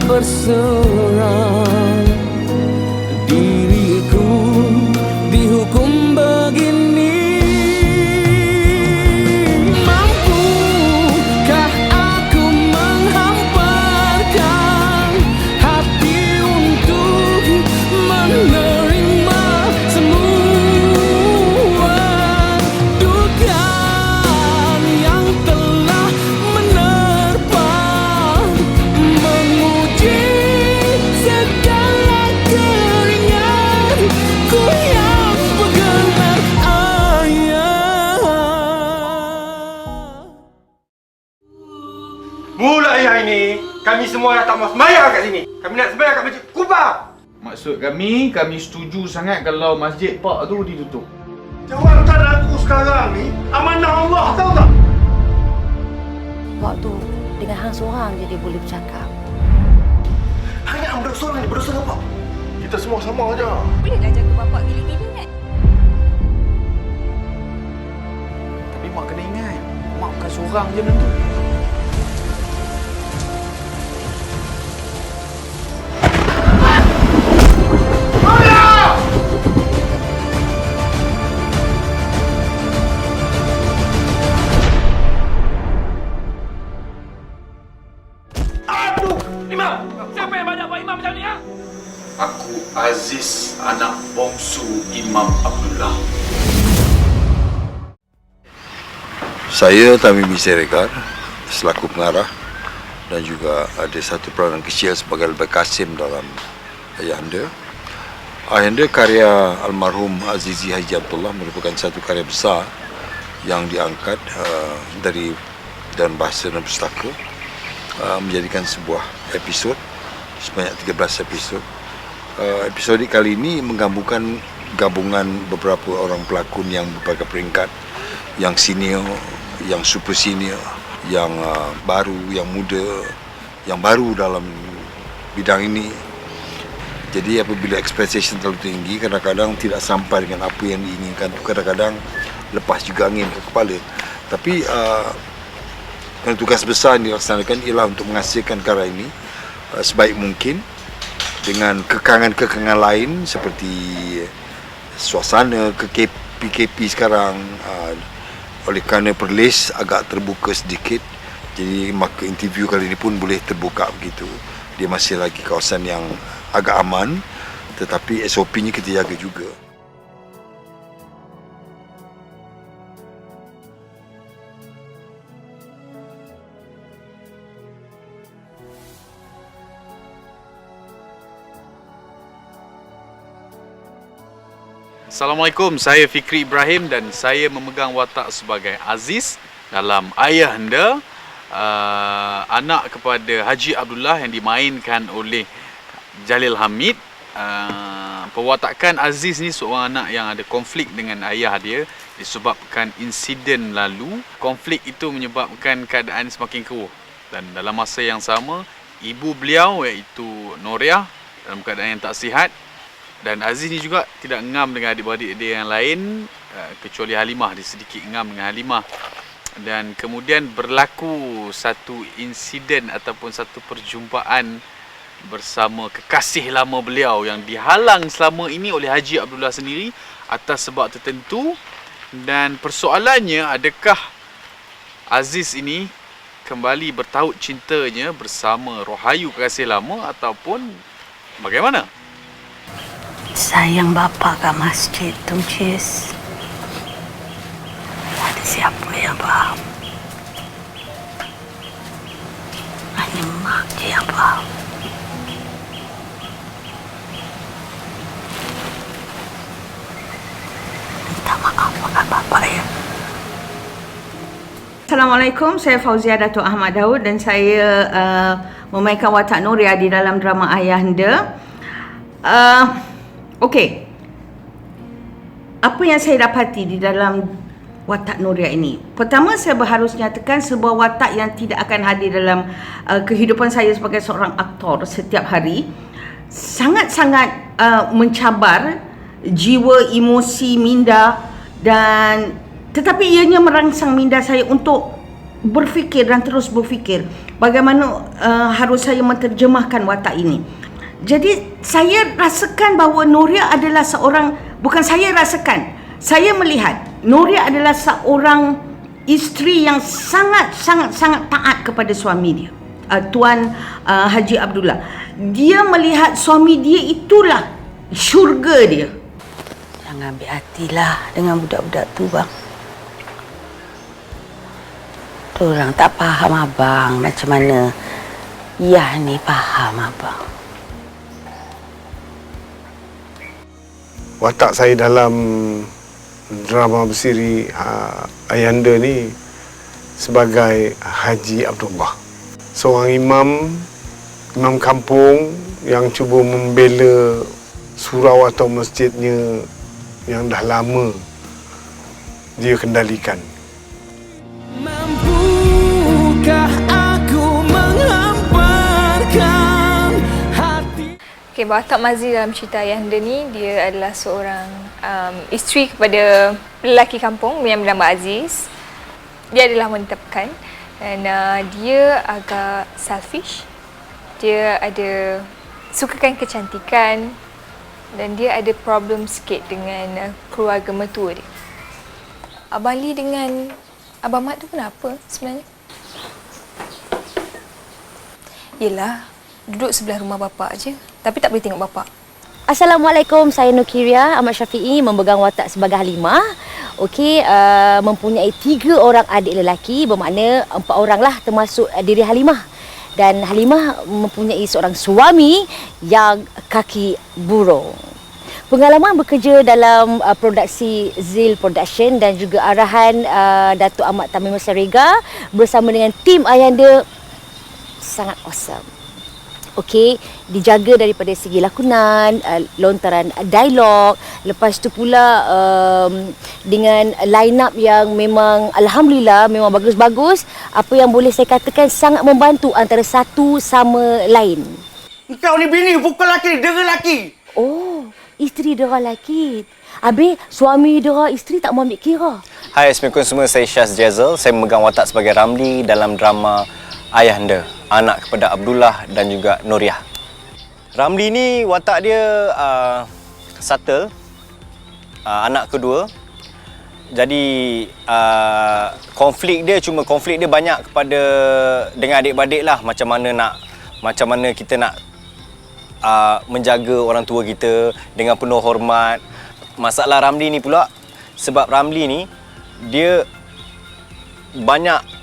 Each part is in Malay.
berserah. Diriku dihukum begini. Mampukah aku menghamparkan hati untuk menerima semua dugaan yang telah menerpa, menguji segala keringatku yang bergelar ayah. Mulai hari ini, kami semua dah tak mau sembahyang kat sini. Kami nak sembahyang kat Masjid Quba. Maksud kami setuju sangat kalau Masjid Pak tu ditutup. Jawatan aku sekarang ni amanah Allah, tahu tak? Waktu dengan hang seorang je dia boleh bercakap. Hanya hang berdosa seorang ni, berdosa apa? Kita semua sama aja. Bolehlah jaga bapak gini-gini kan? Tapi mak kena ingat, mak bukan seorang je benda tu. Aduh, Imam! Siapa yang banyak buat imam macam ni, ha? Aku Aziz, anak bongsu Imam Abdullah. Saya Tamimi Siregar selaku pengarah dan juga ada satu peranan kecil sebagai Lebih Kasim dalam Ayahanda. Ayahanda karya almarhum Azizi Haji Abdullah merupakan satu karya besar yang diangkat dari dalam bahasa dan pustaka, menjadikan sebuah episod sebanyak 13 episod. Episodik kali ini menggabungkan beberapa orang pelakon yang berbagai peringkat, yang senior, yang super senior, yang baru, yang muda, yang baru dalam bidang ini. Jadi apabila expectation terlalu tinggi, kadang-kadang tidak sampai dengan apa yang diinginkan tu, kadang-kadang lepas juga angin ke kepala. Tapi tugas besar yang dilaksanakan ialah untuk menghasilkan karya ini sebaik mungkin dengan kekangan-kekangan lain seperti suasana PKP sekarang. Oleh kerana Perlis agak terbuka sedikit, jadi maka interview kali ini pun boleh terbuka begitu. Dia masih lagi kawasan yang agak aman, tetapi SOP-nya kita jaga juga. Assalamualaikum, saya Fikri Ibrahim dan saya memegang watak sebagai Aziz dalam Ayahanda, anak kepada Haji Abdullah yang dimainkan oleh Jalil Hamid. Pewatakan Aziz ni seorang anak yang ada konflik dengan ayah dia disebabkan insiden lalu. Konflik itu menyebabkan keadaan semakin keruh, dan dalam masa yang sama ibu beliau iaitu Noriah dalam keadaan yang tak sihat. Dan Aziz ni juga tidak ngam dengan adik-beradik dia yang lain, kecuali Halimah. Dia sedikit ngam dengan Halimah. Dan kemudian berlaku satu insiden ataupun satu perjumpaan bersama kekasih lama beliau yang dihalang selama ini oleh Haji Abdullah sendiri atas sebab tertentu. Dan persoalannya, adakah Aziz ini kembali bertaut cintanya bersama Rohayu kekasih lama ataupun bagaimana? Sayang bapa kat masjid tu, Cis. Ada siapa yang faham? Hanya mak je yang faham. Minta maaf kat bapa ya. Assalamualaikum, saya Fauzia Datuk Ahmad Daud dan saya memainkan watak Noriah di dalam drama Ayahanda. Okey. Apa yang saya dapati di dalam watak Noriah ini? Pertama, saya harus nyatakan sebuah watak yang tidak akan hadir dalam kehidupan saya sebagai seorang aktor setiap hari. Sangat-sangat mencabar jiwa, emosi minda, dan tetapi ianya merangsang minda saya untuk berfikir dan terus berfikir. bagaimana harus saya menterjemahkan watak ini. Jadi saya rasakan bahawa Nuria adalah seorang, bukan saya rasakan, saya melihat Nuria adalah seorang isteri yang sangat taat kepada suami dia, Tuan Haji Abdullah. Dia melihat suami dia itulah syurga dia. Jangan ambil hatilah dengan budak-budak tu, bang. Orang tak faham abang macam mana Yah ni faham abang. Watak saya dalam drama bersiri Ayahanda ni sebagai Haji Abdullah, seorang imam kampung yang cuba membela surau atau masjidnya yang dah lama dia kendalikan. Mampukah aku menghamparkan hati? Okay, watak Mazli dalam cerita Ayahanda ni, dia adalah seorang isteri kepada lelaki kampung yang bernama Aziz. Dia adalah wanita pekan dan dia agak selfish. Dia ada sukakan kecantikan dan dia ada problem sikit dengan keluarga mertua dia. Abang Lee dengan Abang Mat tu kenapa sebenarnya? Yelah, duduk sebelah rumah bapak je, tapi tak boleh tengok bapak. Assalamualaikum, saya Nukiria Ahmad Syafi'i, memegang watak sebagai Halimah. Okey, mempunyai 3 orang adik lelaki, bermakna 4 orang lah termasuk diri Halimah. Dan Halimah mempunyai seorang suami yang kaki burung. Pengalaman bekerja dalam produksi Zil Production dan juga arahan Datuk Ahmad Tamim Sarega bersama dengan tim Ayahanda sangat awesome. Okey, dijaga daripada segi lakonan, lontaran dialog, lepas tu pula dengan line up yang memang alhamdulillah memang bagus-bagus. Apa yang boleh saya katakan sangat membantu antara satu sama lain. Kau ni bini pukul laki, dera laki. Oh, isteri dera laki. Habis suami dera isteri tak mau ambil kira. Hai, Assalamualaikum semua. Saya Syaz Jazel. Saya memegang watak sebagai Ramli dalam drama Ayahanda, anak kepada Abdullah dan juga Nuriah. Ramli ni watak dia subtle, anak kedua. Jadi konflik dia banyak kepada dengan adik-beradik lah, macam mana kita nak menjaga orang tua kita dengan penuh hormat. Masalah Ramli ni pula, sebab Ramli ni dia banyak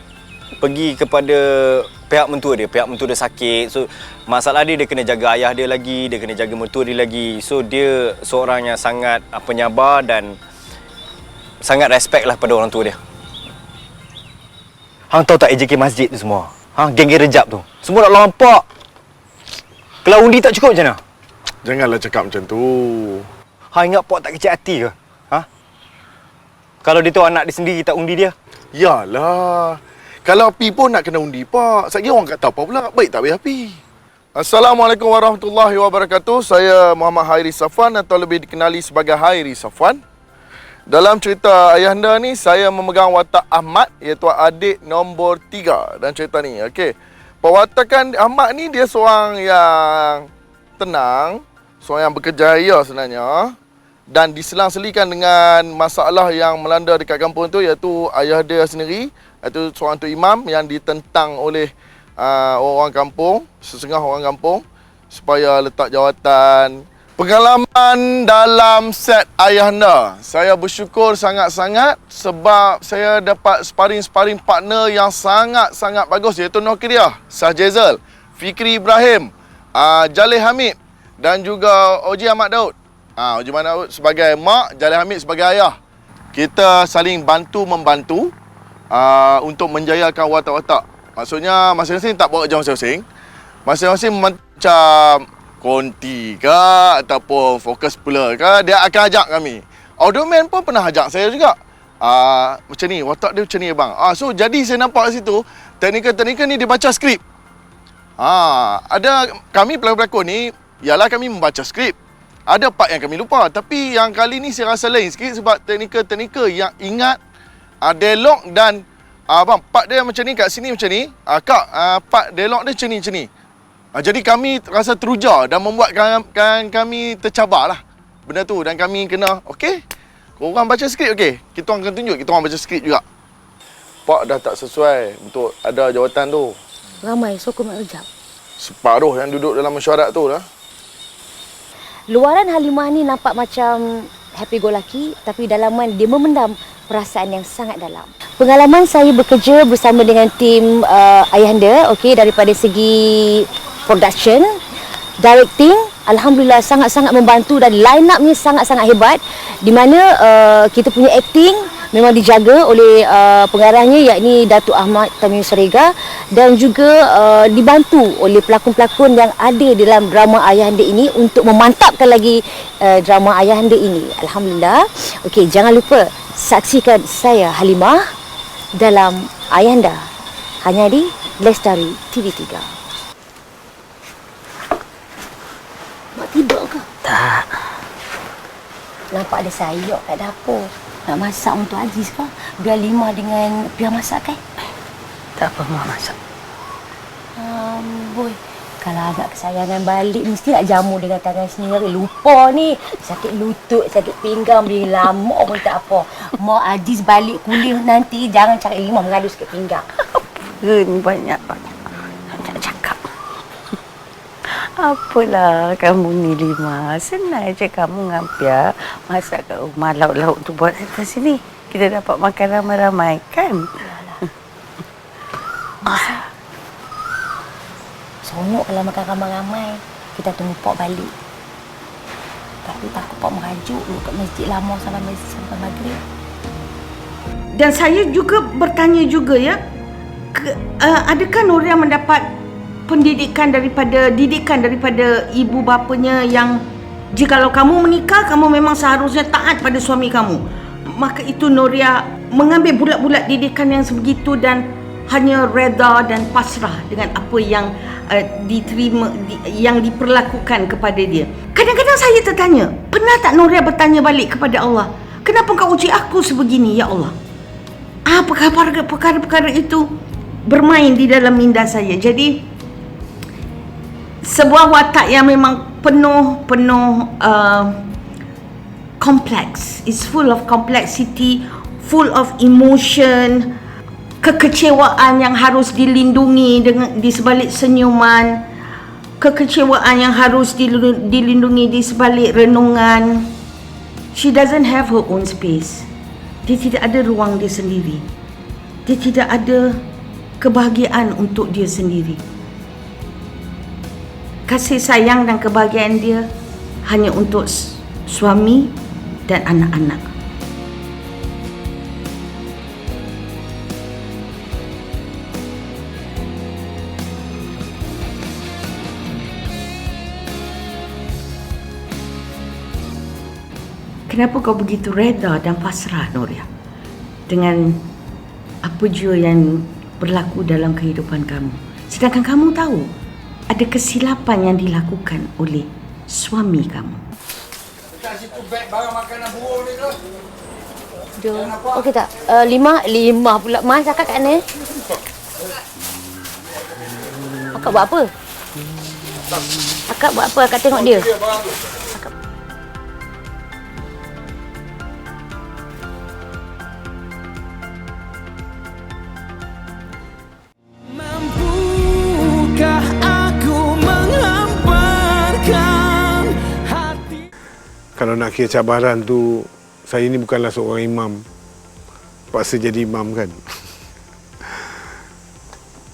pergi kepada pihak mentua dia sakit. So masalah dia kena jaga ayah dia lagi, dia kena jaga mentua dia lagi. So dia seorang yang sangat penyabar dan sangat respect lah pada orang tua dia. Hang tahu tak AJK masjid tu semua? Geng-geng rejab tu semua nak lawan pak. Kalau undi tak cukup macam mana? Janganlah cakap macam tu. Hang ingat pak tak kecil hati ke? Kalau dia tahu anak dia sendiri tak undi dia? Yalah. Kalau api pun nak kena undi, Pak. Saya kira orang tak tahu apa pula. Baik tak baik api. Assalamualaikum warahmatullahi wabarakatuh. Saya Muhammad Hairi Safwan atau lebih dikenali sebagai Hairi Safwan. Dalam cerita Ayahanda ni, saya memegang watak Ahmad, iaitu adik nombor 3 dalam cerita ni. Okey. Pewatakan Ahmad ni dia seorang yang tenang, seorang yang berkejaya sebenarnya. Dan diselang-selikan dengan masalah yang melanda dekat kampung tu, iaitu ayah dia sendiri, iaitu seorang tu imam yang ditentang oleh orang kampung, sesengah orang kampung, supaya letak jawatan. Pengalaman dalam set Ayahanda, saya bersyukur sangat-sangat sebab saya dapat sparring partner yang sangat-sangat bagus, iaitu Nukiria, Syaz Jazel, Fikri Ibrahim, Jalil Hamid dan juga Oji Ahmad Daud. Oji Ahmad Daud sebagai mak, Jalil Hamid sebagai ayah. Kita saling bantu-membantu untuk menjayakan watak-watak. Maksudnya masing-masing tak bawa jam masing-masing. Masing-masing macam konti ke ataupun fokus pula ke, dia akan ajak kami. Audioman pun pernah ajak saya juga. Macam ni, watak dia macam ni bang. So jadi saya nampak kat situ, teknikal ni dia baca skrip. Ada kami pelakon-pelakon ni, ialah kami membaca skrip. Ada part yang kami lupa, tapi yang kali ni saya rasa lain sikit sebab teknikal yang ingat dialog dan Abang, part dia macam ni, kat sini macam ni. Kak, part dialog dia macam ni. Jadi kami rasa teruja dan membuatkan kami tercabar lah benda tu. Dan kami kena, okey, korang baca skrip, okey. Kita orang akan tunjuk, kita orang baca skrip juga. Pak dah tak sesuai untuk ada jawatan tu. Ramai sokong nak rejab. Separuh yang duduk dalam mesyuarat tu lah. Luaran Halimah ni nampak macam happy go lucky, tapi dalaman dia memendam perasaan yang sangat dalam. Pengalaman saya bekerja bersama dengan tim Ayahanda, okey, daripada segi production, directing, alhamdulillah sangat-sangat membantu dan line up ni sangat-sangat hebat, di mana kita punya acting memang dijaga oleh pengarahnya, yakni Datuk Ahmad Tamim Sarega, dan juga dibantu oleh pelakon-pelakon yang ada dalam drama Ayahanda ini untuk memantapkan lagi drama Ayahanda ini. Alhamdulillah. Okey, jangan lupa saksikan saya Halimah dalam Ayahanda hanya di Lestari TV3. Mak tidur ke? Tak. Nampak ada sayur kat dapur. Nak masak untuk Aziz ke? Biar Lima dengan Pia masak kan? Tak apa, Mak masak. Boy, kalau agak kesayangan balik, mesti nak jamu dengan tangan sendiri. Lupa ni. Sakit lutut, sakit pinggang, beri lama pun tak apa. Mak Aziz balik kuliah nanti, jangan cari Lima mengadu sikit pinggang. Ni banyak. Tak cakap. Apalah kamu ni Lima. Senang je kamu ngampia masak kat rumah, lauk-lauk tu buat kat sini. Kita dapat makan ramai-ramai kan? Seronok kalau makan ramai-ramai. Kita tunggu Pak balik. Tapi takut Pak merajuk lu kat masjid lama sampai maghrib. Dan saya juga bertanya juga ya, adakah Noria mendapat didikan daripada ibu bapanya yang jikalau kamu menikah, kamu memang seharusnya taat pada suami kamu. Maka itu Noria mengambil bulat-bulat didikan yang sebegitu dan hanya reda dan pasrah dengan apa yang diterima, yang diperlakukan kepada dia. Kadang-kadang saya tertanya, pernah tak Noria bertanya balik kepada Allah, kenapa kau uji aku sebegini ya Allah? Apakah perkara-perkara itu bermain di dalam minda saya. Jadi sebuah watak yang memang penuh kompleks. It's full of complexity, full of emotion, kekecewaan yang harus dilindungi di sebalik senyuman, kekecewaan yang harus dilindungi di sebalik renungan. She doesn't have her own space. Dia tidak ada ruang dia sendiri. Dia tidak ada kebahagiaan untuk dia sendiri. Kasih sayang dan kebahagiaan dia hanya untuk suami dan anak-anak. Kenapa kau begitu reda dan pasrah, Noria, dengan apa jua yang berlaku dalam kehidupan kamu? Sedangkan kamu tahu ada kesilapan yang dilakukan oleh suami kamu. Dekat situ beg barang makanan burung ni tu. Okey tak? Lima pula. Mas akak kat ni. Akak buat apa? Akak buat apa? Akak tengok dia. Akak. Mampukah aku menghamparkan hati? Kalau nak kira cabaran tu, saya ni bukanlah seorang imam. Paksa jadi imam kan.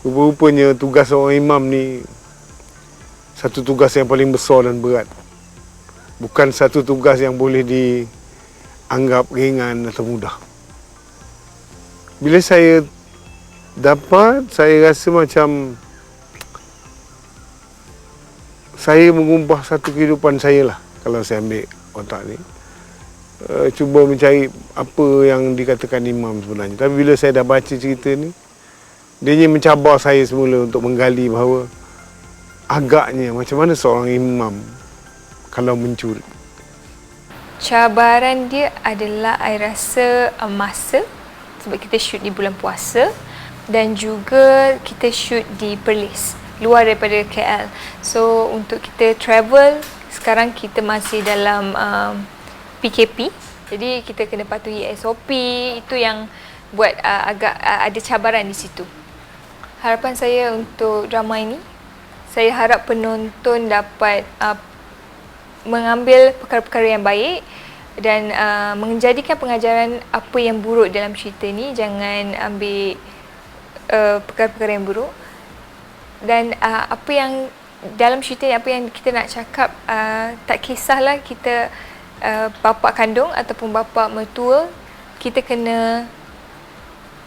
Rupa-rupanya tugas seorang imam ni satu tugas yang paling besar dan berat. Bukan satu tugas yang boleh dianggap ringan atau mudah. Bila saya dapat, saya rasa macam saya mengumpah satu kehidupan saya lah kalau saya ambil otak ni. Cuba mencari apa yang dikatakan imam sebenarnya. Tapi bila saya dah baca cerita ni, dia ni mencabar saya semula untuk menggali bahawa agaknya macam mana seorang imam kalau mencuri. Cabaran dia adalah I rasa masa sebab kita shoot di bulan puasa dan juga kita shoot di Perlis, luar daripada KL. So untuk kita travel, sekarang kita masih dalam PKP. Jadi kita kena patuhi SOP, itu yang buat agak ada cabaran di situ. Harapan saya untuk drama ini, saya harap penonton dapat mengambil perkara-perkara yang baik dan menjadikan pengajaran apa yang buruk dalam cerita ni. Jangan ambil perkara-perkara yang buruk. Dan apa yang dalam cerita ni, apa yang kita nak cakap, tak kisahlah kita bapa kandung ataupun bapa mertua, kita kena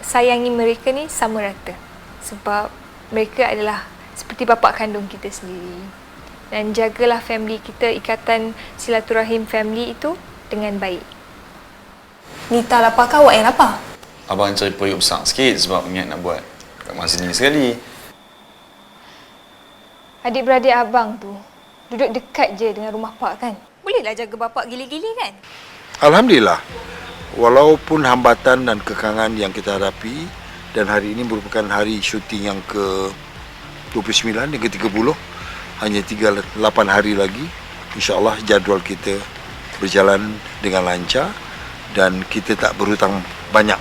sayangi mereka ni sama rata. Sebab mereka adalah seperti bapa kandung kita sendiri. Dan jagalah family kita, ikatan silaturahim family itu dengan baik. Nita lapar ke awak yang lapar? Abang cari periuk besar sikit sebab niat nak buat kat masa ni sekali. Adik-beradik abang tu duduk dekat je dengan rumah pak kan? Bolehlah jaga bapak gili-gili kan? Alhamdulillah. Walaupun hambatan dan kekangan yang kita hadapi, dan hari ini merupakan hari syuting yang ke-29, yang ke-30, hanya 8 hari lagi, insya-Allah jadual kita berjalan dengan lancar dan kita tak berhutang banyak.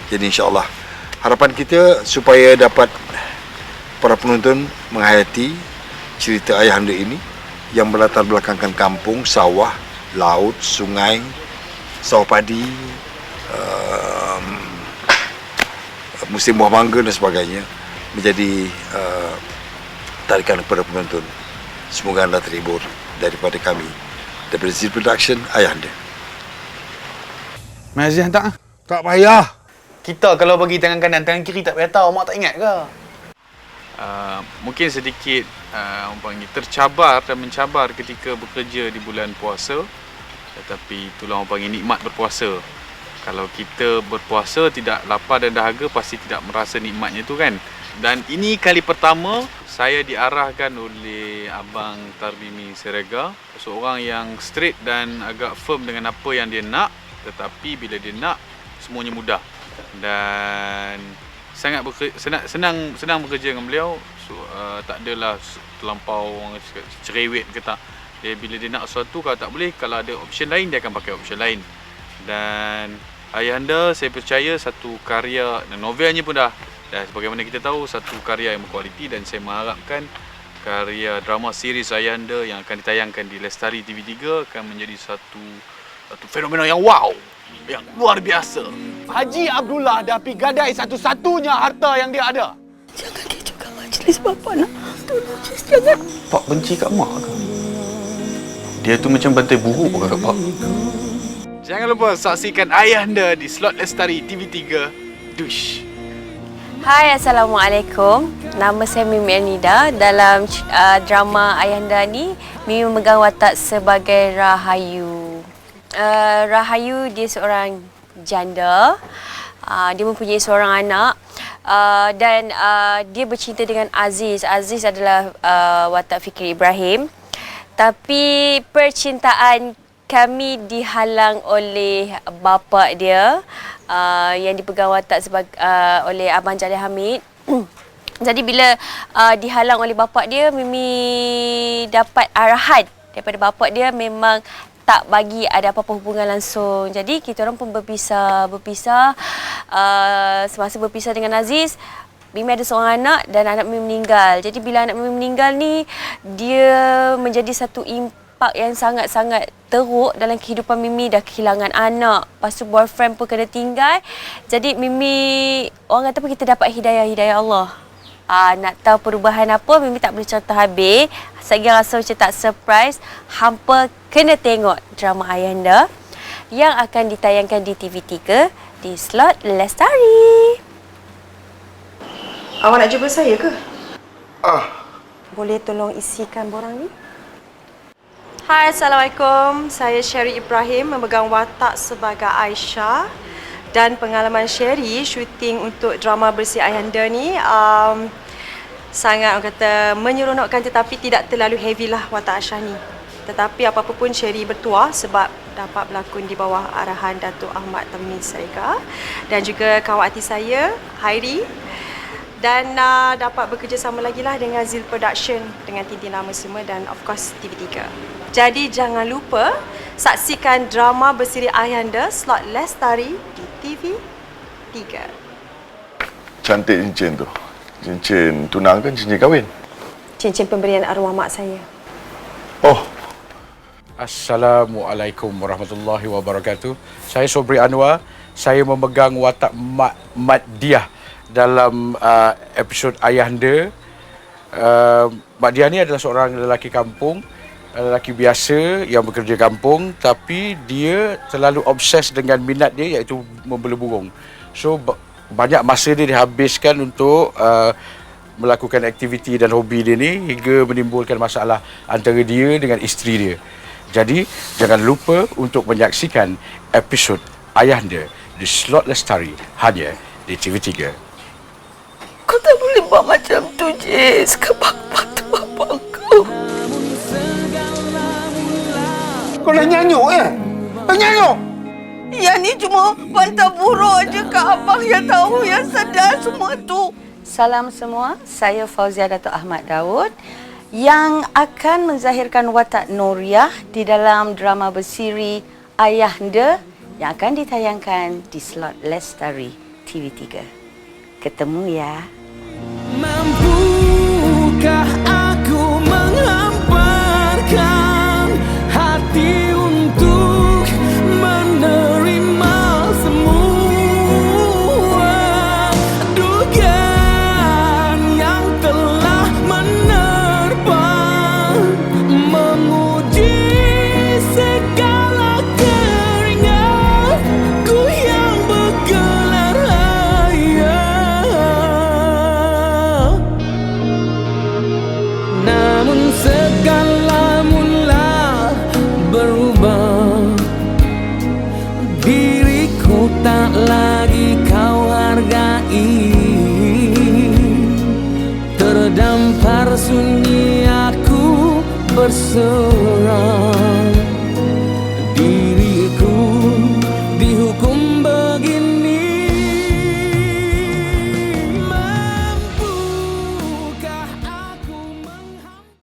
Jadi insya-Allah harapan kita supaya dapat para penonton menghayati cerita Ayahanda ini yang berlatar belakangkan kampung, sawah, laut, sungai, sawah padi, musim buah mangga dan sebagainya, menjadi tarikan kepada penonton. Semoga anda terhibur daripada kami, daripada Zee Production, Ayahanda. Mazih hantar. Tak payah. Kita kalau bagi tangan kanan, tangan kiri tak payah tahu. Mak tak ingat ke? Mungkin sedikit orang panggil tercabar dan mencabar ketika bekerja di bulan puasa. Tetapi itulah orang panggil nikmat berpuasa. Kalau kita berpuasa tidak lapar dan dahaga, pasti tidak merasa nikmatnya tu kan. Dan ini kali pertama saya diarahkan oleh Abang Tarbimi Siregar, seorang yang straight dan agak firm dengan apa yang dia nak, tetapi bila dia nak semuanya mudah. Dan sangat senang bekerja dengan beliau. So, tak adalah terlampau cerewet ke tak. Bila dia nak sesuatu, kalau tak boleh, kalau ada option lain, dia akan pakai option lain. Dan Ayahanda, saya percaya satu karya, dan novelnya pun dah sebagaimana kita tahu, satu karya yang berkualiti. Dan saya mengharapkan karya drama series Ayahanda yang akan ditayangkan di Lestari TV3 akan menjadi satu fenomena yang wow, yang luar biasa. Haji Abdullah dah pergi gadai satu-satunya harta yang dia ada. Jangan kecohkan majlis bapa nak. Tolong Cis, jangan. Pak benci kat mak ke? Dia tu macam bantai buruk kat Pak. Jangan lupa saksikan Ayahanda di slot Lestari TV3. Dush. Hai, Assalamualaikum. Nama saya Mimi Ernida. Dalam drama Ayahanda ni, Mimi memegang watak sebagai Rahayu. Rahayu dia seorang janda. Dia mempunyai seorang anak. Dan dia bercinta dengan Aziz. Aziz adalah watak Fikri Ibrahim. Tapi percintaan kami dihalang oleh bapa dia yang dipegang watak oleh Abang Jalil Hamid. Jadi bila dihalang oleh bapa dia, Mimi dapat arahan daripada bapa dia memang tak bagi ada apa-apa hubungan langsung. Jadi kita orang pun berpisah. Semasa berpisah dengan Aziz, Mimi ada seorang anak dan anak Mimi meninggal. Jadi bila anak Mimi meninggal ni, dia menjadi satu impak yang sangat-sangat teruk dalam kehidupan Mimi. Dah kehilangan anak, lepas tu boyfriend pun kena tinggal. Jadi Mimi, orang kata pun kita dapat hidayah Allah. Nak tahu perubahan apa, Mimi tak boleh cerita habis. Saya rasa macam tak surprise. Hampa kena tengok drama Ayahanda yang akan ditayangkan di TV3 di slot Lestari. Awak nak jumpa saya ke? Boleh tolong isikan borang ni? Hai, Assalamualaikum. Saya Sherry Ibrahim, memegang watak sebagai Aisyah. Dan pengalaman Sherry syuting untuk drama Bersih Ayahanda ni sangat orang kata menyeronokkan, tetapi tidak terlalu heavy lah watak Aisyah ni. Tetapi apa-apa pun Sherry bertuah sebab dapat berlakon di bawah arahan Datuk Ahmad Tamin Sarika dan juga kawan artis saya, Hairi. Dan dapat bekerjasama lagi lah dengan Zil Production dengan Tintin Lama semua dan of course TV3. Jadi jangan lupa saksikan drama bersiri Ayahanda slot Lestari di TV3. Cantik cincin tu. Cincin tunang kan cincin kahwin? Cincin pemberian arwah mak saya. Oh. Assalamualaikum warahmatullahi wabarakatuh. Saya Sobri Anwar. Saya memegang watak Mat Diah dalam episod Ayahanda. Mak Diah ni adalah seorang lelaki kampung, lelaki biasa yang bekerja kampung, tapi dia terlalu obses dengan minat dia iaitu membela burung. So banyak masa dia dihabiskan untuk melakukan aktiviti dan hobi dia ni hingga menimbulkan masalah antara dia dengan isteri dia. Jadi jangan lupa untuk menyaksikan episod Ayahanda di slot Lestari hanya di TV3. Kau tak boleh buat macam tu, Jess. Kau bapak tu bapak kau. Kau dah nyanyuk ya? Dah nyanyuk? Yang ni cuma bantal buruk je ke abang yang tahu, yang sedar semua tu. Salam semua, saya Fauzia Datuk Ahmad Daud yang akan menzahirkan watak Noriah di dalam drama bersiri Ayahanda yang akan ditayangkan di slot Lestari TV3. Ketemu ya. Mampukah aku menghamparkan hati untuk menerima semua dugaan yang telah menerpa, menguji segala keringatku yang bergelar ayah. Namun segala mula berubah, diriku tak lagi kau hargai. Terdampar sunyi aku berserah.